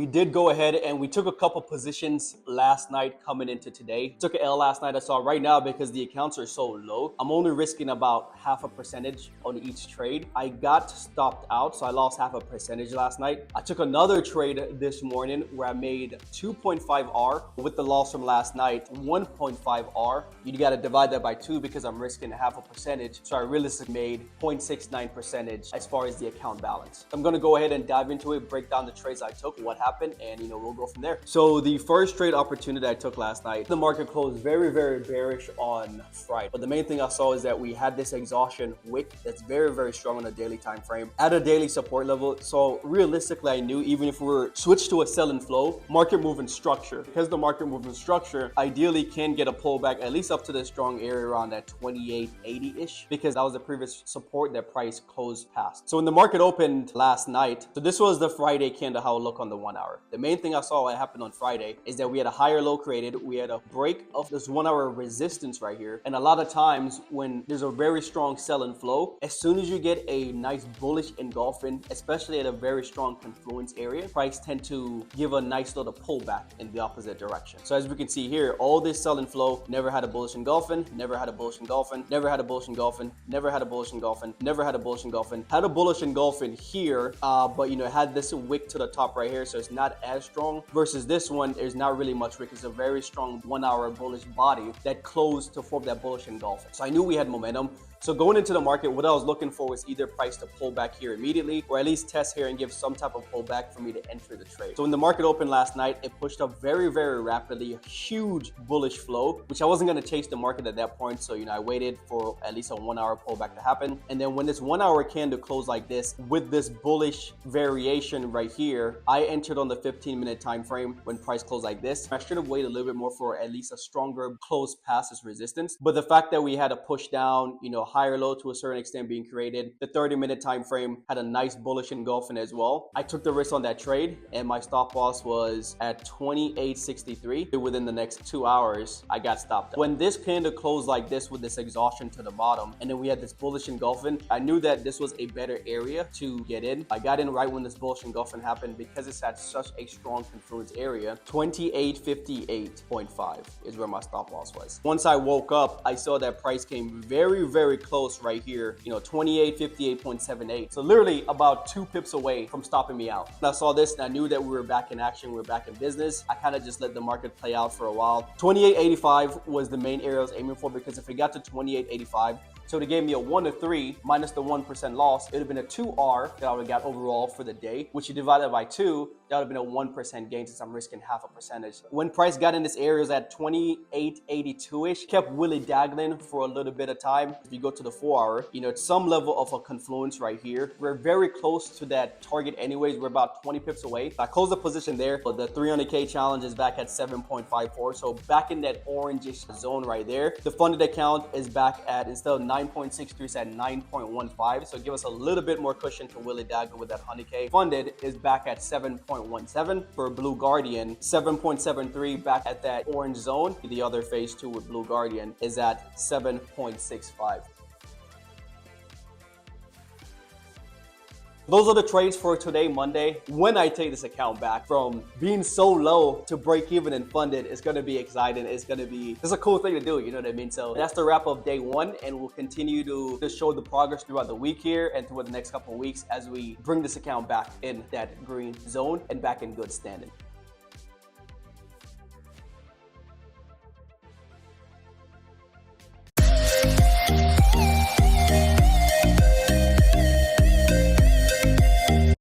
We did go ahead and we took a couple positions last night coming into today. Took an L last night. I saw right now because the accounts are so low. I'm only risking about half a percentage on each trade. I got stopped out, so I lost half a percentage last night. I took another trade this morning where I made 2.5 R with the loss from last night, 1.5 R. You got to divide that by 2 because I'm risking half a percentage. So I realistically made 0.69 percentage as far as the account balance. I'm going to go ahead and dive into it, break down the trades I took, what happened, and we'll go from there. So the first trade opportunity I took last night, the market closed very bearish on Friday, but the main thing I saw is that we had this exhaustion wick that's very strong on a daily time frame at a daily support level. So realistically, I knew even if we were switched to a sell and flow market movement structure, because the market movement structure ideally can get a pullback at least up to the strong area around that 2880-ish, because that was the previous support that price closed past. So when the market opened last night, so this was the Friday candle, how it looked on the 1 hour. The main thing I saw what happened on Friday is that we had a higher low created. We had a break of this 1 hour resistance right here. And a lot of times when there's a very strong sell and flow, as soon as you get a nice bullish engulfing, especially at a very strong confluence area, price tend to give a nice little pullback in the opposite direction. So as we can see here, all this sell and flow never had a bullish engulfing, never had a bullish engulfing, never had a bullish engulfing, never had a bullish engulfing, never had a bullish engulfing, had a bullish engulfing here, but had this wick to the top right here, so it's not as strong. Versus this one, there's not really much wick. It's a very strong 1 hour bullish body that closed to form that bullish engulfing. So I knew we had momentum. So going into the market, what I was looking for was either price to pull back here immediately or at least test here and give some type of pullback for me to enter the trade. So when the market opened last night, it pushed up very rapidly, a huge bullish flow, which I wasn't going to chase the market at that point. So, I waited for at least a 1 hour pullback to happen. And then when this 1 hour candle closed like this with this bullish variation right here, I entered on the 15-minute time frame when price closed like this. I should have waited a little bit more for at least a stronger close past this resistance. But the fact that we had a push down, higher low to a certain extent being created. The 30-minute time frame had a nice bullish engulfing as well. I took the risk on that trade and my stop loss was at 28.63. Within the next 2 hours, I got stopped. When this candle closed like this with this exhaustion to the bottom, and then we had this bullish engulfing, I knew that this was a better area to get in. I got in right when this bullish engulfing happened because it's at such a strong confluence area. 2858.5 is where my stop loss was. Once I woke up, I saw that price came very close right here, 2858.78. So literally about 2 pips away from stopping me out. And I saw this and I knew that we were back in action, we were back in business. I kind of just let the market play out for a while. 2885 was the main area I was aiming for, because if it got to 2885, so it gave me a 1 to 3 minus the 1% loss, it would have been a 2R that I would have got overall for the day, which you divide that by 2, that would have been a 1% gain since I'm risking half a percentage. When price got in this area, it was at 2882-ish, kept willy-daggling for a little bit of time. If you go to the 4 hour, it's some level of a confluence right here. We're very close to that target anyways. We're about 20 pips away. I closed the position there, but the 300K challenge is back at 7.54. So back in that orangish zone right there. The funded account is back at, instead of 9.63, it's at 9.15. So give us a little bit more cushion to willy daggle with that 100K. Funded is back at 7.17 for Blue Guardian, 7.73 back at that orange zone. The other phase 2 with Blue Guardian is at 7.65. Those are the trades for today, Monday. When I take this account back from being so low to break even and funded, it's going to be exciting. It's a cool thing to do, you know what I mean? So that's the wrap of day 1, and we'll continue to show the progress throughout the week here and throughout the next couple of weeks as we bring this account back in that green zone and back in good standing.